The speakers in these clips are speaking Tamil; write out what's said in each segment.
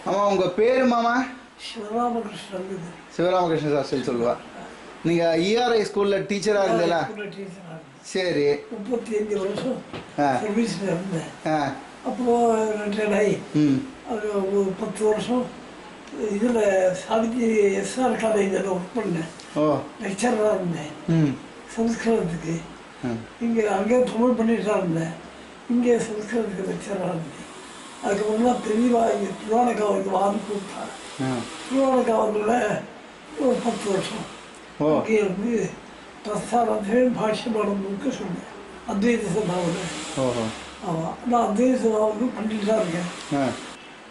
ஆமா உங்க பேரு மாமா? சிவராமகிருஷ்ணன். சிவராமகிருஷ்ணன் சாஸ்திரி சொல்லுவா. நீங்க இஆர்ஐ ஸ்கூல்ல டீச்சரா இருந்தீங்களா? சரி. 35 வருஷம் சர்வீஸ்ல இருந்தேன். அப்போ ரிட்டையர்ட் ஆகி அது ஒரு 10 வருஷம் இதில் சாவித்ரி எஸ்ஆர் காலேஜில் ஒர்க் பண்ணேன். லெக்சராக இருந்தேன் சம்ஸ்கிருதத்துக்கு. இங்கே அங்கேயே தமிழ் பண்ணிட்டு தான் இருந்தேன். இங்கே சம்ஸ்கிருதத்துக்கு லெக்சராக இருந்தேன். அதுக்கப்புறமா தெளிவாக இங்கே திருவானக்காவுக்கு வான்னு கூப்பிட்டாங்க. திருவானக்காவில் ஒரு 10 வருஷம் அங்கே இருந்து பிரஸ்தானத்தை பாஷ்யமானம் முழுக்க சொன்னேன். அத்வைத சபாவில். ஆமாம், நான் அத்வைத சபாவுக்கு பண்ணிட்டு தான் இருக்கேன்.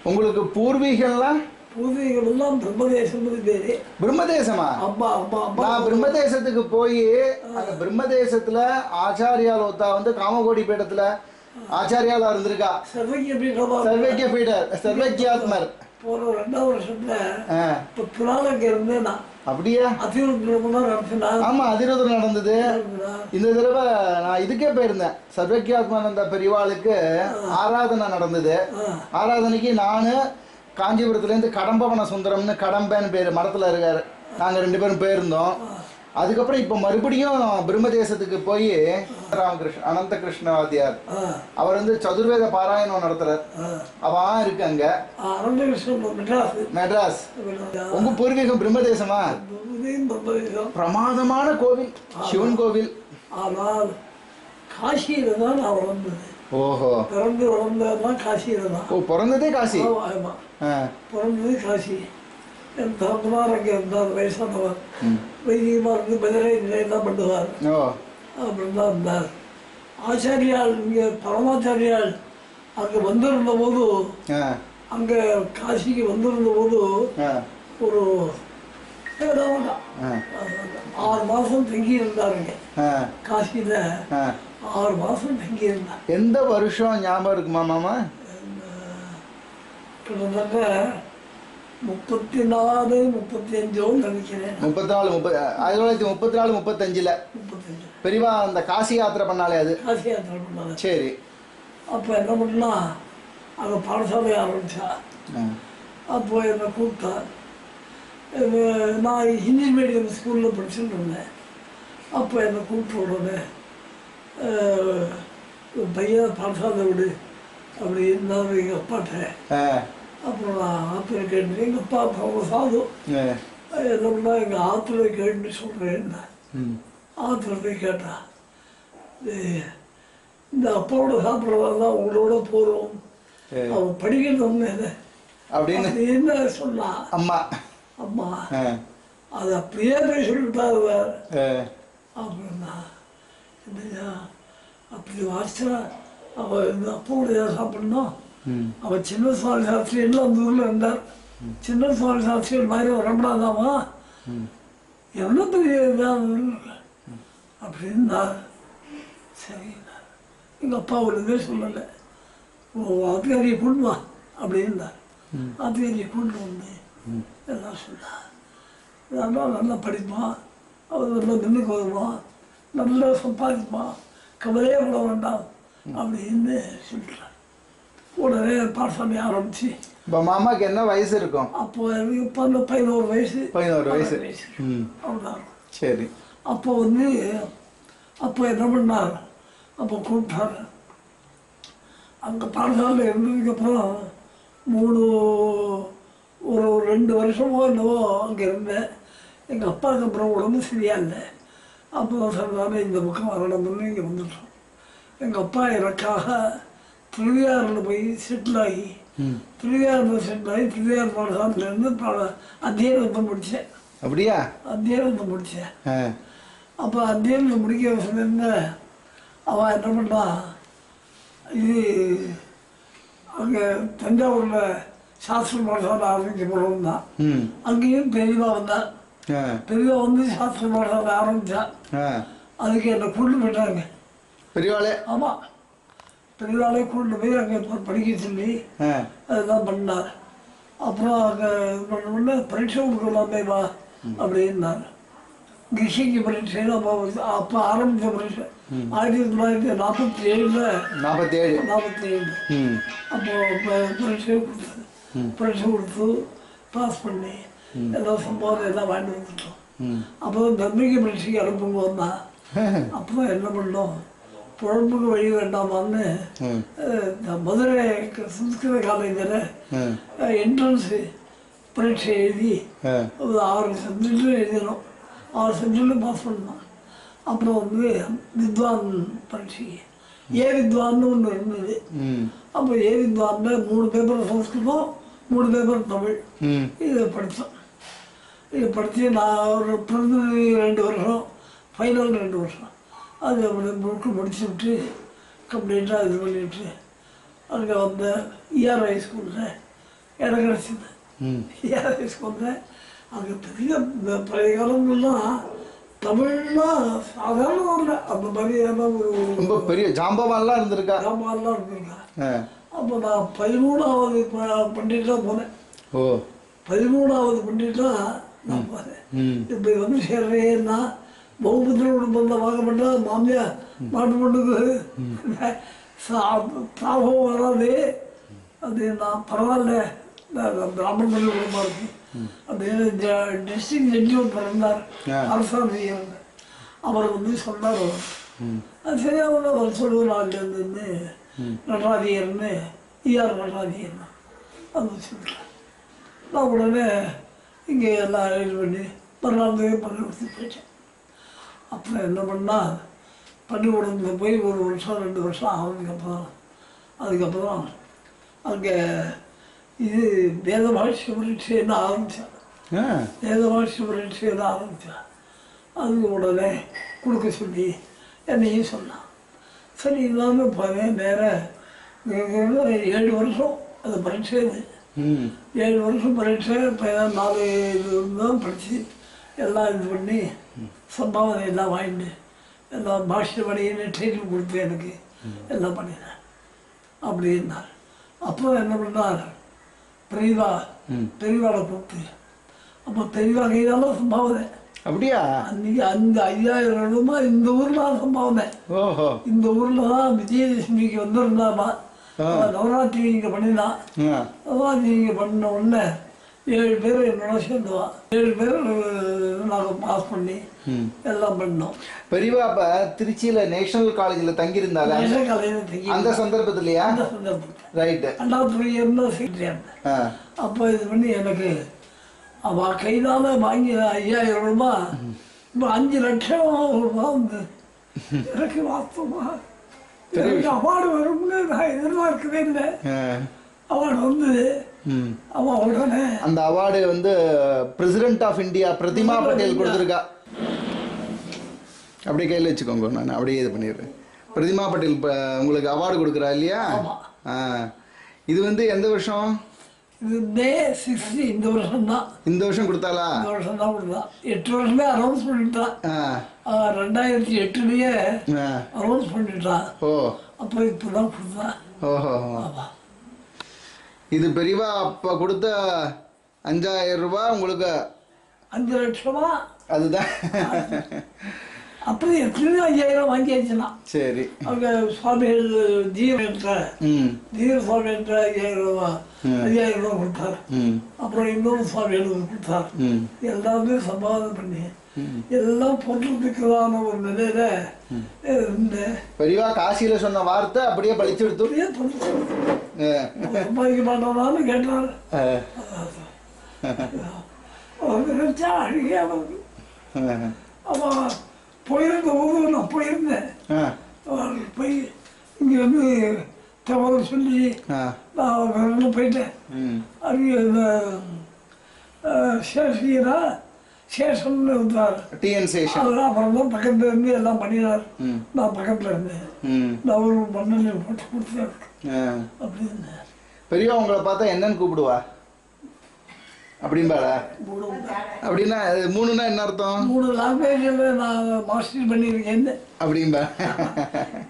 உங்களுக்கு பூர்வீகம்லாம்? பூர்வீகம் எல்லாம் பிரம்மதேசம் பேரு. பிரம்மதேசமா? அம்மா அம்மா அம்மா. நான் பிரம்மதேசத்துக்கு போய் அந்த பிரம்மதேசத்துல ஆச்சாரியால் ஒருத்தா வந்து காமகோடி பீடத்துல ஆச்சாரியாலா இருந்திருக்கா. சர்வக்கிய பீடர், சர்வக்கியாத்மர். போன 2வது வருஷத்துல இப்போ புராணங்க இருந்தேன் நான். அப்படியா? ஆமா, அதிரோதம் நடந்தது. இந்த தடவை நான் இதுக்கே போயிருந்தேன். சர்வக்கியாத்மானந்த பெரியவாளுக்கு ஆராதனை நடந்தது. ஆராதனைக்கு நானு காஞ்சிபுரத்துலேருந்து கடம்பவன சுந்தரம்னு கடம்பன்னு பேர் மடத்தில் இருக்காரு. நாங்கள் 2 பேரும் போயிருந்தோம். அதுக்கப்புறம் இப்போ மறுபடியும் பிரம்மதேசத்துக்கு போய் ராமகிருஷ்ணன் அனந்த கிருஷ்ணவாதியார் அவர் வந்து சதுர்வேத பாராயணம் நடத்துறார். அவன் இருக்கு அங்க மெட்ராஸ். உங்க பூர்வீகம் பிரம்மதேசமா? பிரமாதமான கோவில், சிவன் கோவில். ஆனால் காசியில தான் நான் வளர்ந்தது. ஓஹோ, பிறந்து வளர்ந்ததுதான் காசியில தான். ஓ, பிறந்ததே காசி? ஆமா, பிறந்தது காசி. என் தகப்பனார் அங்கே இருந்தார், வயசானவர். வைதிகமாக இருந்து பஜனை எல்லாம் பண்ணுவார். அப்படின்தான் இருந்தார். ஆச்சாரியால் இங்கே பரமாச்சாரியால் அங்கே வந்திருந்த போது, அங்கே காசிக்கு வந்திருந்த போது ஒரு 6 மாதம் தங்கி இருந்தாருங்க காசியில். 6 மாதம் தங்கி இருந்தார். எந்த வருஷம் ஞாபகம் இருக்குமா மாமா? கிட்டத்தட்ட 34, 35 நினைக்கிறேன். 1934, 35 பெரியவா அந்த காசி யாத்திரை பண்ணாலே. அது காசி யாத்திரை பண்ணாலே. சரி. அப்போ என்ன பண்ணா, அங்கே பாடசாலை ஆரம்பித்தா. அப்போ என்னை கூப்பிட்டா. நான் ஹிந்தி மீடியம் ஸ்கூலில் படிச்சுட்டு இருந்தேன். அப்போ என்னை கூப்பிட்ட உடனே பையன் பாடசாலை விடு அப்படி இருந்தாலும் எங்கள் அப்பாட்ட. அப்புறம் நான் ஆற்றுல கேட்டு எங்கள் அப்பா அவங்க சாது என்னன்னா எங்கள் ஆற்றுல கேட்டுன்னு சொல்கிறேன். ஆற்றுல போய் கேட்டா, இந்த அப்பாவோட சாப்பிட்றதா உங்களோட போகிறோம், அவன் படிக்கணும் அப்படின்னு என்ன சொன்னா. அம்மா அம்மா அது அப்படியே போய் சொல்லிட்டாரு அப்படின்னா. இல்லையா, அப்படி வாசிச்சா அவள் இந்த அப்பாவோட சாப்பிடணும். அவன் சின்ன சுவாமி சாஸ்திரி எல்லாம் அந்த ஊரில் இருந்தார். சின்ன சுவாமி சாஸ்திரி மாதிரி வரப்படாதாமா, என்ன பெரிய அப்படின்னா. சரி, எங்கள் அப்பா ஒழுங்கே சொல்லலை. ஆத்துக்காரியை கொண்டு வா அப்படின்னார். ஆத்துக்காரியை கொண்டு வந்து எல்லாம் சொன்னார். அதெல்லாம் நல்லா படிப்பான், அவர் நல்லா நின்றுக்கு வருவான், நல்லா சம்பாதிப்பான், கவலையே விட வேண்டாம் அப்படின்னு சொல்லிட்டார். உடனே பாடசாலை ஆரம்பிச்சு. இப்போ மாமாக்கு என்ன வயசு இருக்கும்? அப்போ எனக்கு 11 வயசு. 11 வயசு அவ்வளோதான். சரி. அப்போ வந்து அப்போ என்ன பண்ணார், அப்போ கூப்பிட்டார். அங்கே பாடசாலை இருந்ததுக்கப்புறம் ஒரு 2 வருஷமோ என்னவோ அங்கே இருந்தேன். எங்கள் அப்பாவுக்கு அப்புறம் உடம்பு சரியா இல்லை. அப்போ சொன்னாலும் இந்த பக்கம் வரணும்னு இங்கே வந்துட்டோம். எங்கள் அப்பா எனக்காக திருவிழாவில் போய் செட்டில் ஆகி, திருவிழாவில் செட்டில் ஆகி திருவிழா பாடசாலையிலேருந்து அத்தியானத்தை முடித்தேன். அப்படியா? அத்தியானத்தை முடித்தேன். அப்போ அத்தியானத்தை முடிக்க சொன்ன அவன் என்ன பண்ணா, இது அங்கே தஞ்சாவூரில் சாஸ்திர பாடசாலை ஆரம்பிக்க போகிறோம் தான். அங்கேயும் பெரியவா வந்தான். பெரியவா வந்து சாஸ்திர பாடசாலை ஆரம்பித்தா. அதுக்கு என்னை கூட்டு போயிட்டாங்க பெரியவாளே. ஆமாம், பெரியவாளே கூட்டு போய் அங்கே படிக்க சொல்லி அதுதான் பண்ணார். அப்புறம் அங்கே பண்ண பரீட்சை கொடுக்கலாமே வா அப்படின்னார். கிஷிக்கு பரீட்சை அப்போ ஆரம்பித்த பரீட்சை 1947. அப்போ பரீட்சை கொடுத்தது. பரீட்சை கொடுத்து பாஸ் பண்ணி எல்லாம் சம்பவம் எல்லாம் வாங்கிட்டு வந்துட்டோம். அப்போ தம்பிக்கு பரீட்சைக்கு அனுப்பும்போது தான் அப்போ என்ன பண்ணோம், பொழப்புக்கு வழி வேண்டாமான்னு மதுரை சம்ஸ்கிருத காலேஜில் என்ட்ரன்ஸு பரீட்சை எழுதி ஒரு 6 சப்ஜெக்டும் எழுதினோம். 6 சப்ஜெக்டும் பாஸ் பண்ணோம். அப்புறம் வந்து வித்வான் பரீட்சைக்கு வித்வான்னு ஒன்று இருந்தது. அப்போ வித்வானில் 3 பேப்பர் சம்ஸ்கிருதம் 3 பேப்பர் தமிழ் இதை படித்தோம். இதை படித்து நான் ஒரு பிறந்தது 2 வருஷம், ஃபைனல் 2 வருஷம் அது அப்படி முழுக்க முடிச்சு விட்டு கம்ப்ளீட்டாக இது பண்ணிவிட்டு அங்கே வந்த ER ஹை ஸ்கூலில் இடம் கிடச்சிது. ER ஹை ஸ்கூலில் அங்கே பெரிய பழைய காலங்கள்லாம் தமிழ்லாம் சாதாரணம் இல்லை, அந்த மாதிரியான ஒரு ரொம்ப பெரிய ஜாம்பவான்லாம் இருந்திருக்கா. ஜாம்பவான்லாம் இருந்திருக்கா. அப்போ நான் 13வது பண்டிகைலாம் போனேன். 13வது பண்டிகைலாம் நான் போனேன். இப்போ வந்து சேர்றேன்னா பௌபத்திர குடும்பத்தில் வாங்கப்பட்ட மாமியார் மாட்டு பொண்ணுக்கு தாபம் வராது. அது நான் பரவாயில்ல, பிராமண பள்ளி குடும்பம் இருக்கு அப்படின்னு டிஸ்ட்ரிக்ட் ஜட்ஜி ஒருத்தர் இருந்தார், அரசாங்க அவர் வந்து சொன்னார். அது சரியாக அவர் சொல்லுவது நாள்லேருந்து நடராதியர்னு ER நடராதியர் அது சொல்லிட்டேன். நான் உடனே இங்கே எல்லாம் இது பண்ணி மறுநாள் பள்ளிக்கூடத்துக்கு போயிட்டேன். அப்புறம் என்ன பண்ணால் பள்ளிக்கூடத்தில் போய் 1 வருஷம் 2 வருஷம் அதுக்கப்புறம் அங்கே இது வேதபாஷ்ய பரீட்சைன்னு ஆரம்பித்தேன். வேதபாஷ்ய பரீட்சைன்னு ஆரம்பித்தேன். அதுக்கு உடனே கொடுக்க சொல்லி என்னையும் சொன்னான். சரி இல்லாமல் போவேன். நேராக 7 வருஷம் அந்த பரீட்சை. இது 7 வருஷம் பரீட்சை. 4 இது தான் படித்து எல்லாம் இது பண்ணி சம்பாவனை எல்லாம் வாங்கிட்டு எல்லாம் பாஷ்ய படின்னு ட்ரைனிங் கொடுத்து எனக்கு எல்லாம் பண்ணினேன் அப்படின்னார். அப்போ என்ன பண்ணார், பெரியவாளை கூப்பிட்டு அப்போ பெரியவா கைதாலும் சம்பாவனை. அப்படியா? அன்னைக்கு அந்த 5000 ரூபாய் இந்த ஊரில் தான் சம்பாவனை. இந்த ஊரில் தான் விஜயதசமிக்கு வந்திருந்தாமா, நவராத்திரி இங்கே பண்ணினான். நவராத்திரி இங்கே பண்ண உடனே 7 பேர் என்னோட சேர்ந்துவான். 7 பேர் நாங்கள் பாஸ் பண்ணி எல்லாம் பண்ணோம். பெரியவா அப்ப திருச்சியில நேஷனல் காலேஜ்ல தங்கியிருந்தாங்க. அந்த சந்தர்ப்பத்திலயா? அந்த சந்தர்ப்பத்தில் ரைட்டு. அண்ணாதுரை இருந்தால் செக்ரட்டரி. அப்போ இது பண்ணி எனக்கு அவள் கைதால வாங்கி 5000 ரூபாய் இப்போ 5 லட்சம் ரூபாய் வந்து எனக்கு வாஸ்தவமா எனக்கு அவார்டு வரும்னு நான் எதிர்பார்க்கவே இல்லை. அவார்டு வந்து அவன் உடனே அந்த அவார்டு வந்து president of India Prathima Patel கொடுத்துருக்கா. அப்படியே கையில் வச்சுக்கோங்க, நான் அப்படியே இது பண்ணிடுறேன். பிரதிமா பட்டேல் உங்களுக்கு அவார்டு கொடுக்குறா இல்லையா? இது வந்து எந்த வருஷம்? இது May 60 இந்த வருஷம் தான். இந்த வருஷம் கொடுத்தாளா? இந்த வருஷம் தான் கொடுத்தா. 8 வருஷமே அனௌன்ஸ் பண்ணிட்டான். 2008லயே அனௌன்ஸ் பண்ணிட்டான். அப்போ இப்போ தான் கொடுத்தா. இது பெரியவா அப்போ கொடுத்த 5000 ரூபாய் உங்களுக்கு 5 லட்சமா? அதுதான். அப்படி எத்தனையோ 5000 வாங்கியாச்சுன்னா. சரி. அவங்க சுவாமிகள் ஜீர சுவாமி என்ற 5000 ரூபா கொடுத்தார். அப்புறம் இன்னொரு சுவாமிகளுக்கு கொடுத்தார். எல்லாமே சம்பாதனை பண்ணி எல்லாம் போட்டுறதுக்கான ஒரு நிலையில இருந்தேன். பெரியவா காசியில சொன்ன வார்த்தை அப்படியே பழிச்சு எடுத்து சம்பாதிக்க மாட்டோம்னாலும் கேட்டார். நினைச்சா அழுகியாக அவன் போயிருந்த போது நான் போயிருந்தேன். போய் இங்கே வந்து தகவல் சொல்லி நான் போயிட்டேன். அவங்க சேஷீரா சேஷம்னு இருந்தார். டிஎன் சேஷன். அப்புறம் தான் பக்கத்துல இருந்து எல்லாம் பண்ணினார். நான் பக்கத்துல இருந்தேன். நான் ஒரு பண்ணு போட்டு கொடுத்தேன் அப்படின்னு. பெரியவா உங்களை பார்த்தா என்னன்னு கூப்பிடுவா அப்படின்பாடா? அப்படின்னா 3ன்னா என்ன அர்த்தம்? 3 லாங்குவேஜில் நான் மாஸ்டர் பண்ணியிருக்கேன் அப்படின்பா.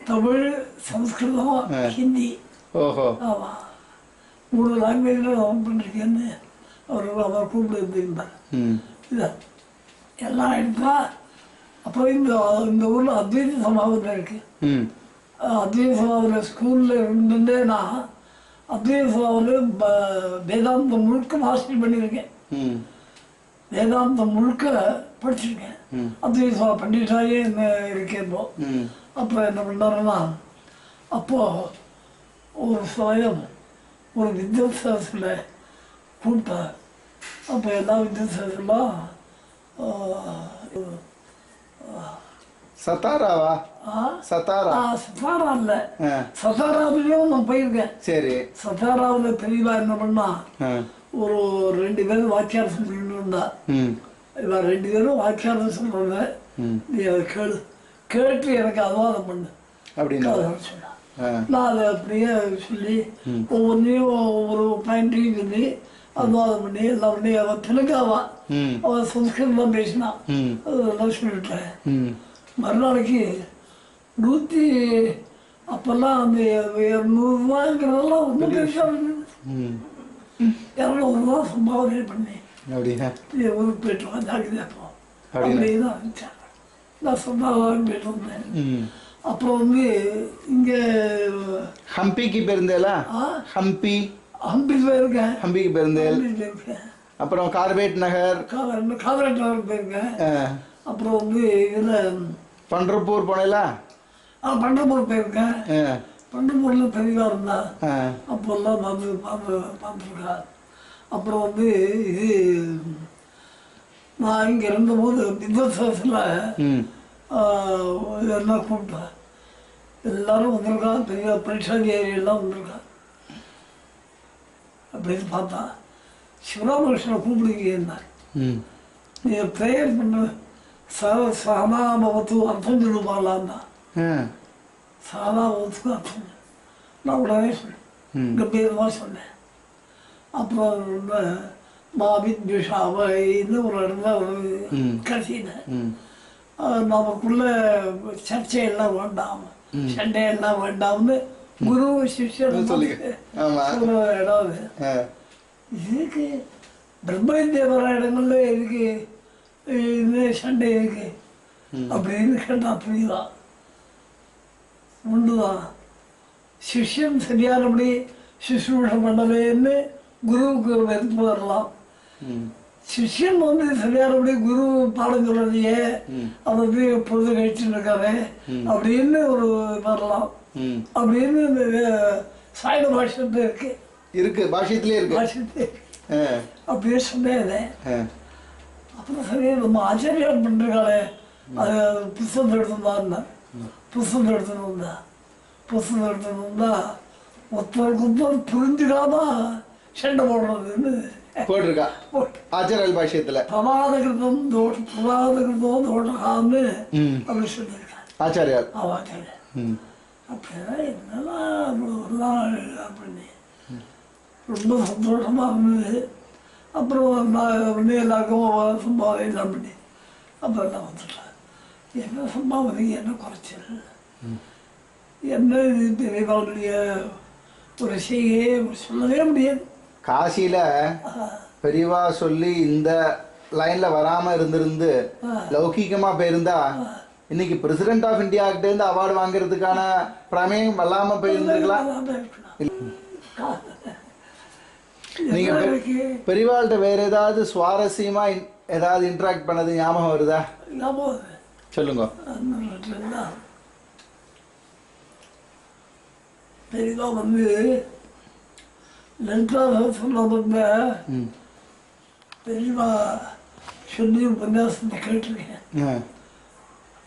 தமிழ், சம்ஸ்கிருதம், ஹிந்தி. ஆமாம், 3 லாங்குவேஜில் நான் பண்ணியிருக்கேன்னு அவர் கூப்பிடுறார். இதான் எல்லாம் எடுத்தா. அப்புறம் இந்த ஊரில் அத்வைத சமாதானம் இருக்கு. அத்வைத சமாதான ஸ்கூலில் இருந்துட்டே நான் அத்வைதம் வேதாந்தம் முழுக்க மாஸ்டர் பண்ணியிருக்கேன். வேதாந்தம் முழுக்க படிச்சிருக்கேன். அத்வைத பண்டிட்டாயே இருக்கேன். இப்போ அப்போ என்ன பண்ணாருன்னா, அப்போது ஒரு சமயம் ஒரு வித்யாசாஸ்தில் கூப்பிட்டார். அப்போ எல்லா வித்யாசாஸ்திரமாக சத்தாராவா? சத்தாரா சத்தாரா இல்லை, சத்தாராவிலையும் நான் போயிருக்கேன். சரி. சத்தாராவில் தெளிவா என்ன பண்ணா, ஒரு 2 பேரும் வாக்கியாரம் சொல்லிட்டு இருந்தா. இவன் 2 பேரும் வாக்கியாரம் சொல்றத நீ அதை கேட்டு எனக்கு அனுவாதம் பண்ணு அப்படின்னு சொன்னா. நான் அதை அப்படியே சொல்லி ஒவ்வொன்றையும் ஒவ்வொரு பாயிண்ட்டையும் சொல்லி அனுவாதம் பண்ணி எல்லாம் பண்ணி அவன் தெலுங்காவா அவன் சம்ஸ்கிருதம் தான் பேசினான். அதெல்லாம் சொல்லிட்டேன். மறுநாளைக்கு 100 அப்பெல்லாம் அந்த 200 ஒன்றும் பேசாது. 200 ரூபா சம்பாவனை பண்ணி ஊருக்கு போயிட்டு வா ஜாக்கிரதையாப்போம் அப்படின்னு தான் இருந்துச்சாங்க. நான் சம்பாவனை போயிட்டு வந்தேன். அப்புறம் இங்கே ஹம்பிக்கு போயிருந்தேலா? ஹம்பி போயிருக்கேன். ஹம்பிக்கு போயிருந்தேன். அப்புறம் கார்பேட் நகர் போயிருக்கேன். அப்புறம் இதில் பண்டர்பூர் போனேலா? பண்டர்பூர் போயிருக்கேன். பண்டர்பூரில் பெரியவா இருந்தா அப்போல்லாம் பார்த்துருக்கா. அப்புறம் இது நான் இங்கே இருந்தபோது வித்வசத்தில் எல்லாம் கூப்பிட்டேன். எல்லாரும் வந்திருக்கா, பெரிய பரீட்சாதிகாரி எல்லாம் வந்திருக்கா. அப்படின்னு பார்த்தா சிவராமகிருஷ்ணனை கூப்பிடுங்க. நீ ப்ரேயர் பண்ண சகனாபவத்து அர்த்தம் சொல்லுவாங்களான்னா சகனாபவத்துக்கு அர்த்தம் நான் உடனே சொன்னேன், கம்பீரமாக சொன்னேன். அப்புறம் மாவித் விஷாவைன்னு ஒரு இடத்துல ஒரு கடைசியில் நமக்குள்ள சர்ச்சையெல்லாம் வேண்டாம், சண்டையெல்லாம் வேண்டாம்னு குரு சிஷ்யன் சொல்கிற இடம் அது. இதுக்கு பிரம்மதேவர இடங்கள்ல இருக்கு இது சண்டை இருக்கு அப்படின்னு கேட்டா புரியுதா? ஒன்றுதான், சிஷ்யன் சரியானபடி சுஷ்ரூஷம் பண்ணலேன்னு குருவுக்கு வெறுப்பு வரலாம். சிஷ்யன் சரியானபடி குரு பாடம் சொல்றதையே அவர் பொழுது கழிச்சுட்டு இருக்காரு அப்படின்னு ஒரு வரலாம். அப்படின்னு இந்த சாயுத பாஷ்யத்துல இருக்கு பாஷ்யத்திலே இருக்கு அப்படியே சொன்னேன். அப்புறம் சரி நம்ம ஆச்சரியம் பண்ணிருக்காளே அது புஸ்தகத்தை எடுத்துருந்தா புஸ்தகம் எடுத்துன்னு வந்தா ஒருத்தருக்கு புரிஞ்சுக்காம சண்டை போடுறதுன்னு போட்டிருக்கா ஆச்சாரியல் பாஷ்யத்துல. பிரமாதகிருதம் தோஷகான்னு அப்படி சொல்லியிருக்காங்க ஆச்சாரியார். அப்படின்னா என்னெல்லாம் அப்படின்னு ரொம்ப சந்தோஷமாக இருந்தது. அப்புறம் நான் எல்லாருக்கும் சம்பாவனை எல்லாம் பண்ணி அப்புறம் நான் வந்துட்டேன். என்ன சம்பாவனை என்ன குறைச்சல், என்ன இது பெரியவாளுடைய ஒரு செய்கையே சொல்லவே முடியாது. காசியில பெரியவா சொல்லி இந்த லைன்ல வராம இருந்திருந்து லௌகிகமா போயிருந்தா இன்னைக்கு பிரசிடென்ட் ஆஃப் இந்தியா கிட்ட இருந்து அவார்டு வாங்குறதுக்கான பிரமேயம் வல்லாம போயிருந்துருக்கலாம். நீங்க பெரியவாள்கிட்ட வேற ஏதாவது சுவாரஸ்யமா ஏதாவது இன்டராக்ட் பண்ணது ஞாபகம் வருதா? சொல்லுங்க. பெரியவா லலிதா சொன்ன பெரியவா சொல்லி உபன்யாசத்தை கேட்டிருக்கேன்.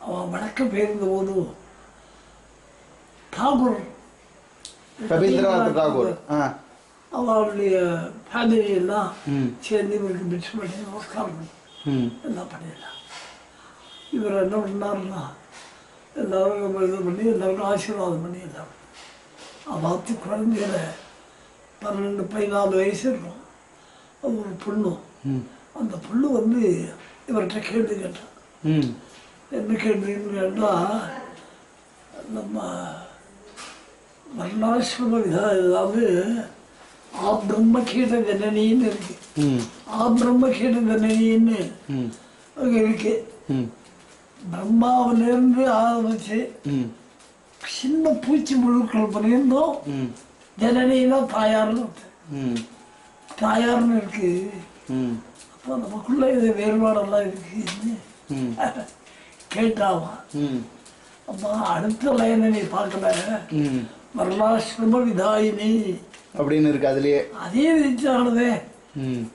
அவன் வடக்க போயிருந்த போது தாகூர் ரவீந்திரநாத் தாகூர் அவளுடைய ஃபேமிலி எல்லாம் சேர்ந்து இவருக்கு பிட்ஸ் பண்ணி நமஸ்காரம் பண்ணி எல்லாம் பண்ணிடலாம். இவர் என்ன பண்ணாருன்னா எல்லாரும் இது பண்ணி எல்லாருக்கும் ஆசீர்வாதம் பண்ணி எல்லாம் அவாத்து குழந்தையில 12-14 வயசு இருக்கும். அது ஒரு பொண்ணு. அந்த பொண்ணு இவர்கிட்ட கேள்வி கேட்டான். என்ன கேள்வின்னு கேட்டால் நம்ம வர்ணாசிரம அதாவது பிரம்மகீட ஜனனின்னு இருக்கு. பிரம்மகீட ஜனனின்னு அங்கே இருக்கு. பிரம்மாவிலிருந்து ஆரம்பிச்சு சின்ன பூச்சி முழுக்கள் பண்ணியிருந்தோம் ஜனனின்னா தாயார்னு தாயார்னு இருக்கு. அப்போ நமக்குள்ள இது வேறுபாடெல்லாம் இருக்குன்னு கேட்டாவா. அம்மா அடுத்த லைனை நீ பார்க்கல, வர்ணாசிரம விதாயினி அப்படின்னு இருக்கு அதுலயே. அதே விதிச்சானதே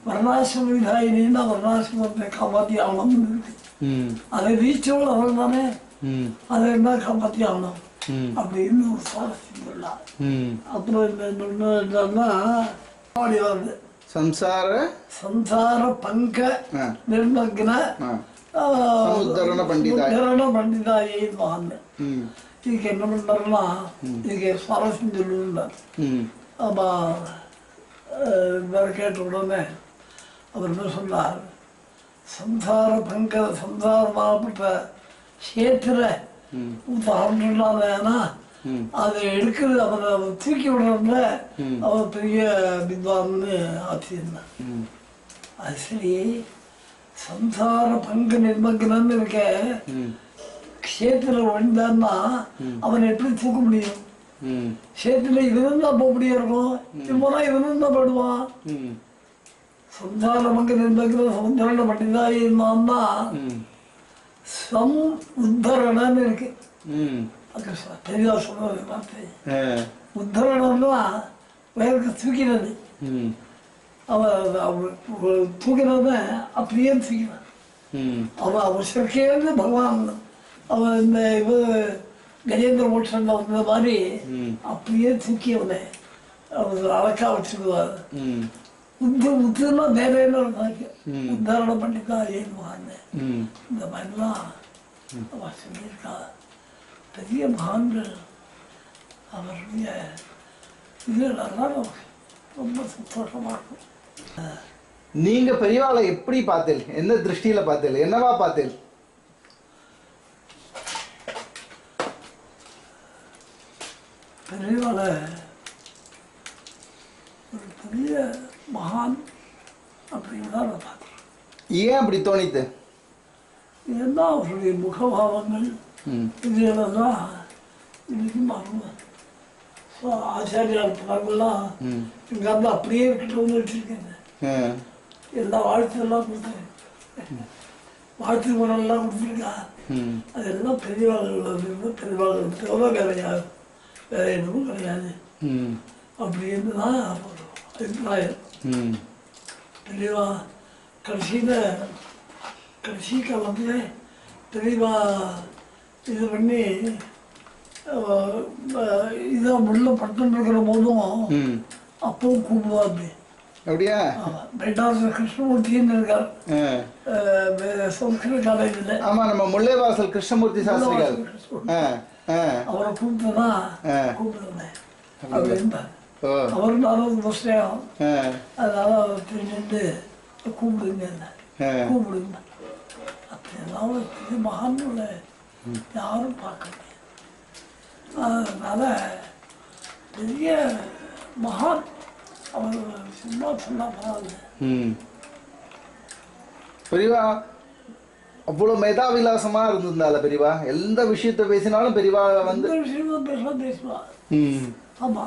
வர்ணாசிரம விதாயினா வர்ணாசிரமத்தை காப்பாற்றி ஆகணும்னு இருக்கு. அதை வீச்சவள் அவள் தானே, அதை என்ன காப்பாற்றி ஆகணும் அப்படின்னு ஒரு சுவாரஸ்யம் சொல்லலாம். அப்புறம் என்னன்னா வருது சம்சார சம்சார பங்க நிர்மக்ன பண்டிதாயை வாங்க. இதுக்கு என்ன பண்றாருன்னா, இதுக்கு சுவாரஸ்யம் சொல்லுவார். ஆமா, கேட்ட உடனே அவர் என்ன சொன்னார், சம்சார பங்க சம்சாரமாகப்பட்ட சேத்திர உதாரணம்னா அதை எடுக்கிறது அவரை தூக்கி விடுறதுல அவர் பெரிய வித்வான்னு ஆச்சிருந்தான். அது சரி, சம்சார பங்கு நிர்மக்னன்னு இருக்க சேத்துல வந்தான்னா அவனை எப்படி தூக்க முடியும்? சேத்துல இவனும் தான் போக முடியும் இருக்கும், இப்போனா இவனும் தான் போயிடுவான். சம்சார பங்கு நிர்மக்ன சமுத்திரம் பண்ணிதான் இருந்தான்னா சம் உத்தரணன்னு இருக்கு. தெளிவா சொன்னது வார்த்தை. உத்தரணம்னா வேருக்கு தூக்கினது. அவன் தூக்கினத அப்படியே தூக்கினான். அவன் சிறக்கேந்து பகவான் அவன் இந்த கஜேந்திர மோட்சம் வந்த மாதிரி அப்படியே தூக்கி அவனை அவர் அழக்கா வச்சுக்குவார். உத்துன்னா வேற என்ன உத்தாரணம் பண்ணிதான் ஏழுவாங்க. இந்த மாதிரிலாம் அவன் சொல்லியிருக்கா. பெரிய மகான்கள் அவருடைய இது நல்லா ரொம்ப சந்தோஷமா இருக்கும். நீங்க பெரியவாளை எப்படி பார்த்தீள்? என்ன திருஷ்டியில பார்த்தீள்? என்னவா பார்த்தீள்? பெரியவாளை ஒரு பெரிய மகான் அப்படின்னுதான் நான் பார்த்தேன். ஏன் அப்படி தோணித்து? ஏன்னா அவருடைய முகபாவங்கள் இதெல்லாம் இன்னைக்கு மறந்தேன். ஸோ ஆச்சாரியார் படங்கள்லாம் இங்கே வந்து அப்படியே இருக்கட்டும்னு வச்சுருக்கேங்க. எல்லா வாழ்த்துலாம் கொடுத்தேன், வாழ்த்து முறையெல்லாம் கொடுத்துருக்கா. அதெல்லாம் பெரியவாழ்கள் பெரியவாழ்கள் தேவை கிடையாது, வேற எதுவும் கிடையாது அப்படின்னு தான் அபிப்பிராயம். தெளிவா கடைசி காலத்தில் தெளிவா இது பண்ணி இதான் உள்ள பட்டம் இருக்கிற போதும் அப்பவும் கூப்பிடுவாரு. அப்படியா? மெட்ராஸ் கிருஷ்ணமூர்த்தின்னு இருக்கார் சம்ஸ்கிருத காலேஜில். ஆமா, நம்ம முல்லைவாசல் கிருஷ்ணமூர்த்தி சாஸ்திரிகள். அவரை கூப்பிட்டுதான் கூப்பிடுறேன் அப்படின்பார். அவர் 40 வருஷம், அதனால அவர் தெரிஞ்சுட்டு கூப்பிடுங்க கூப்பிடுங்க. அப்படியெல்லாம் பெரிய மகான்களை யாரும் பார்க்க முடியாது. அதனால பெரிய மகான் அவர் சும்மா சொன்னா பரவாயில்ல. பெரியவா அவ்வளவு மேதாவிலாசமா இருந்திருந்தால பெரியவா, எந்த விஷயத்த பேசினாலும் பெரியவா வந்து விஷயமா பேசுவா. ஆமா,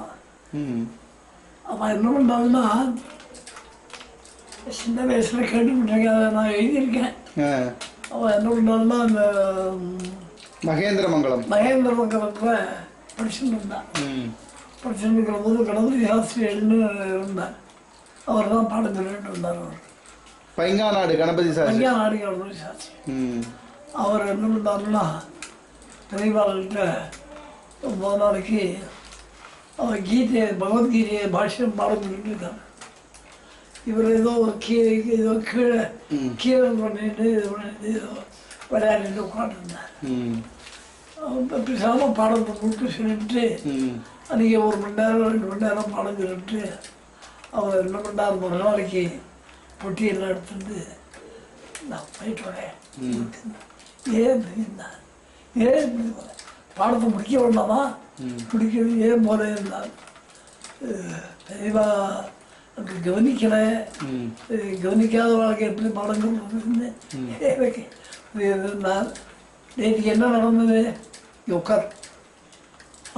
அவன் என்ன பண்ணாங்கன்னா சின்ன வயசுல கேட்டுக்கிட்டு அதை நான் எழுதியிருக்கேன். அவன் என்ன பண்ணாங்கன்னா அந்த மகேந்திரமங்கலத்துல படிச்சுட்டு இருந்தான். படிச்சுட்டு இருக்கிற போது கணபதி சாஸ்திரின்னு இருந்தார். அவர் தான் பாடம் சொல்லிட்டு இருந்தார். அவர் பைங்காநாடு கணபதி சாஸ்திரி. அவர் என்ன பண்ணாருன்னா பெரியவாள்கிட்ட முதல் நாளைக்கு அவர் பகவத்கீதையை பாஷ்யம் பாடம் சொல்லிட்டு இருக்காங்க. இவர் ஏதோ கீழே பண்ணிட்டு இது பண்ணிட்டு விளையாடிட்டு உட்காந்துருந்தார். பேசாமல் பாடத்தை முழுக்க சொல்லிட்டு அன்றைக்கி 1 மணி நேரம் 2 மணி நேரம் பாடம் சொல்லிட்டு அவர் என்ன பண்ணார், ஒரு நாளைக்கு பொட்டியெல்லாம் எடுத்துட்டு நான் போயிட்டு வரேன். ஏன் பாடத்தை முடிக்க வேண்டாமா, முடிக்கிறது ஏன் போல இருந்தார். தெளிவா அங்கே கவனிக்கலை, கவனிக்காத வாழ்க்கை எப்படி பாடங்கள் எனக்கு இருந்தால் நேற்றுக்கு என்ன நடந்தது உட்கார்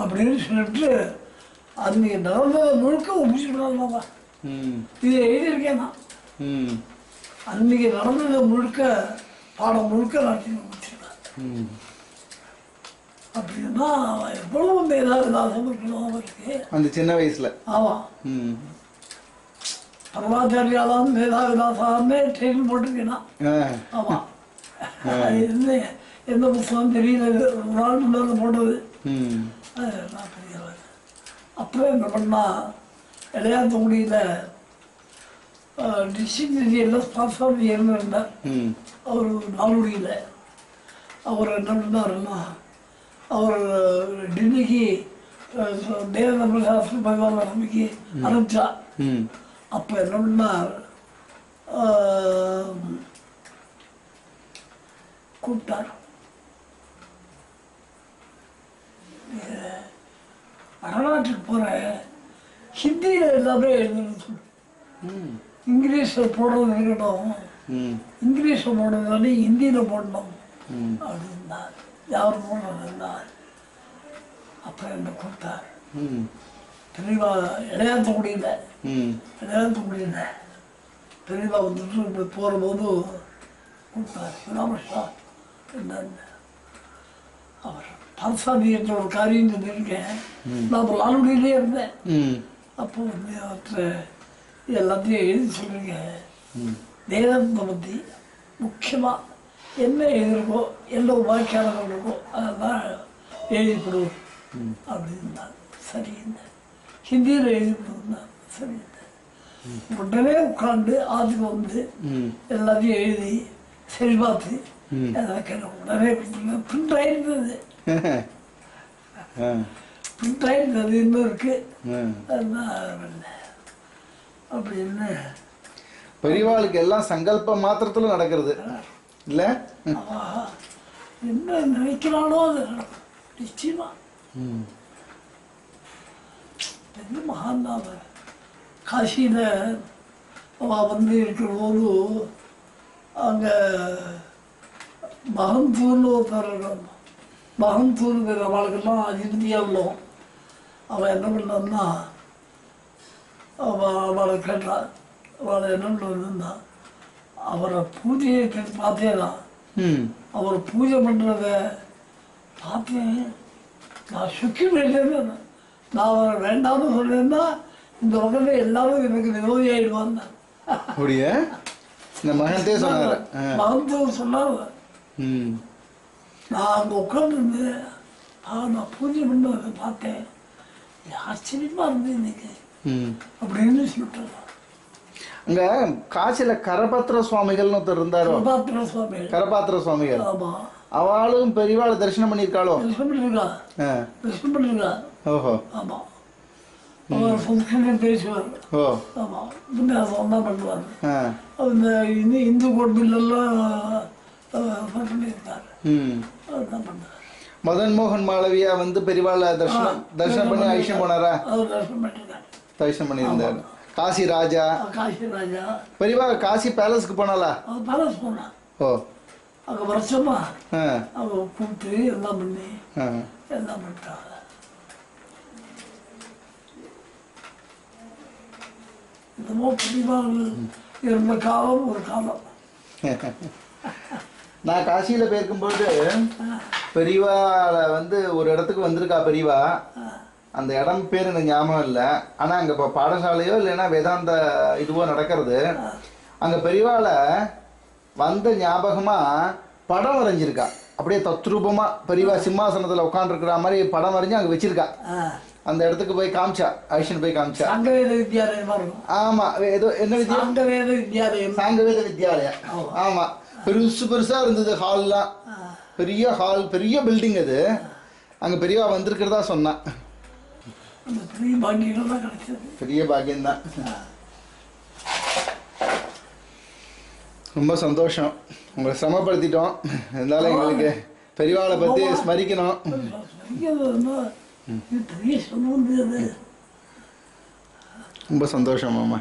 அப்படின்னு சொல்லிட்டு அன்னைக்கு நடந்ததை முழுக்க முடிச்சுட்டாங்க. இது எழுதியிருக்கேன் நான். அன்னைக்கு நடந்ததை முழுக்க பாடம் முழுக்க நடத்தி முடிச்சிருக்கேன். அப்படின்னா எவ்வளவு மேதாவிலாசம் இருக்கணும் அவருக்கு அந்த சின்ன வயசுல. ஆமாம், பரமாச்சாரியாலாம் மேதாவிலாசாமே ட்ரெயின் போட்டிருக்கேன்னா. ஆமாம், என்ன எந்த புத்தகம் தெரியல, ஒரு நாள் முன்னாடி போட்டது. நான் தெரியல. அப்போ என்ன பண்ணா, இளையாத்தங்குடியில் டிஸ்ட்ரிக்ட் எல்லாம் பாஸ்வாமி இருந்தார். அவர் நாலுடியில் அவர் என்ன பண்ணாருன்னா, அவர் டெல்லிக்கு தேவதர்ம சாஸ்திர பகவான் நம்பிக்கை அனுப்பிச்சா. அப்போ என்ன பண்ணார், கூப்பிட்டார். வடநாட்டுக்கு போகிறேன், ஹிந்தியில் எல்லாமே எழுதணும்னு சொல்லு, இங்கிலீஷில் போடுறது இருக்கட்டும், இங்கிலீஷில் போடுறதுனால ஹிந்தியில் போடணும் அப்படின்னார். யார் போடுறதுன்னார். அப்போ என்ன கொடுத்தார். தெளிவா இளையாத்தங்குடியில் தெளிவா வந்துட்டு போகிறபோது கொடுத்தார். ராமகிருஷ்ணா என்னன்னு அவர் பரசாமி என்ற ஒரு காரியம் சொல்லியிருக்கேன். நான் ஒரு லால்குடியிலே இருந்தேன். அப்போ வந்து அவற்றை எல்லாத்தையும் எழுதி சொல்லியிருக்கேன். வேதாந்தத்தை பற்றி முக்கியமாக என்ன எழுதிருக்கோ, எந்த உபாக்கியானங்களுக்கோ அதெல்லாம் எழுதி கொடு அப்படின்னா சரிங்க. ஹிந்தியில் எழுதி கொடுன்னா சரிங்க. உடனே உட்காந்து ஆற்றுக்கு வந்து எல்லாத்தையும் எழுதி சரி பார்த்து எனக்கு உடனே பிரிண்ட் ஆயிருந்தது. பிரிண்ட் ஆயிருந்தது இன்னும் இருக்கு. அப்படின்னு பெரியவாளுக்கு எல்லாம் சங்கல்ப மாத்திரத்துல நடக்கிறது இல்ல. என்ன நினைக்கிறானோ அது நிச்சயமா. பெரிய மகான் காசியில் வந்து இருக்கிற போது அங்கே மகந்தூர்னு ஒருத்தர் இருக்கான். மகந்தூருங்கிற அவளுக்கெல்லாம் அதிபதியாக உள்ளோம். அவள் என்ன பண்ணான்னா, அவளை கேட்டாள். அவளை என்ன பண்ணுறதுன்னா, அவரை பூஜையை பார்த்தேன்னா, அவர் பூஜை பண்ணுறத பார்த்தேன். நான் சுக்கி போயிட்டேன்னு. நான் அவரை வேண்டாம்னு சொல்லியிருந்தா இந்த வகையில் எல்லாரும் எனக்கு விரோதி ஆயிடுவாங்க. மகந்தூர் சொன்னார். நான் அங்கே உட்காந்துருந்து நான் பூஜை பண்ணதை பார்த்தேன். ஆச்சரியமா இருந்து இன்னைக்கு அப்படின்னு சொல்லிட்டு. அங்க காசில கரபத்திர சுவாமிகள்னு ஒருத்தர் இருந்தாரோ. கரபாத்திர சுவாமிகள். அவளும் பெரியவாளை தரிசனம் பண்ணியிருக்காளோ. தரிசனம் பண்ணிருக்கா. ஓஹோ. ஆமா, அவர் சம்ஸ்கிருதம் பேசுவார். ஆமா, ஒன்றா பண்ணுவார். இந்த இந்து கோட்பில்லாம் பண்ணியிருக்காரு. அதுதான் பண்ணார். மதன் மோகன் மாளவியா வந்து பெரியவாளை தரிசனம் பண்ணி ஐஷம் போனாரா. தரிசனம் பண்ணியிருந்தார். காசி ராஜா. பெரியவா காசி பேலஸ்க்கு போனாலா. பேலஸ் போனா. ஓ, அங்கே வருஷமா அவங்க கூப்பிட்டு எல்லாம் பண்ணி எல்லாம் பண்ணிட்டாங்க. என்னமோ பெரியவாள் இருந்த காலம் ஒரு காலம். நான் காசியில் போயிருக்கும்போது பெரியவாளை வந்து ஒரு இடத்துக்கு வந்திருக்கா பெரியவா. அந்த இடம் பேர் எனக்கு ஞாபகம் இல்லை. ஆனால் அங்கே இப்போ பாடசாலையோ இல்லைன்னா வேதாந்த இதுவோ நடக்கிறது. அங்கே பெரியவாளை வந்த ஞாபகமாக படம் வரைஞ்சிருக்கா. அப்படியே தத்ரூபமாக பெரியவா சிம்மாசனத்தில் உட்காந்துருக்கிற மாதிரி படம் வரைஞ்சி அங்கே வச்சிருக்கா. அந்த இடத்துக்கு போய் காமிச்சா, ஐஷன் போய் காமிச்சா. ஆமா, ஏதோ என்ன வித்யாலயம், சாங்கவேத வித்யாலயம். ஆமா, பெருசு பெருசா இருந்தது ஹால்லாம். பெரிய ஹால், பெரிய பில்டிங் அது. அங்க பெரியவா வந்திருக்கிறதா சொன்னா. பெரிய பாக்கியம்தான். ரொம்ப சந்தோஷம். உங்களை சிரமப்படுத்திட்டோம். இருந்தாலும் எங்களுக்கு பெரியவாளை பத்தி ஸ்மரிக்கணும். ரொம்ப சந்தோஷம் மாமா.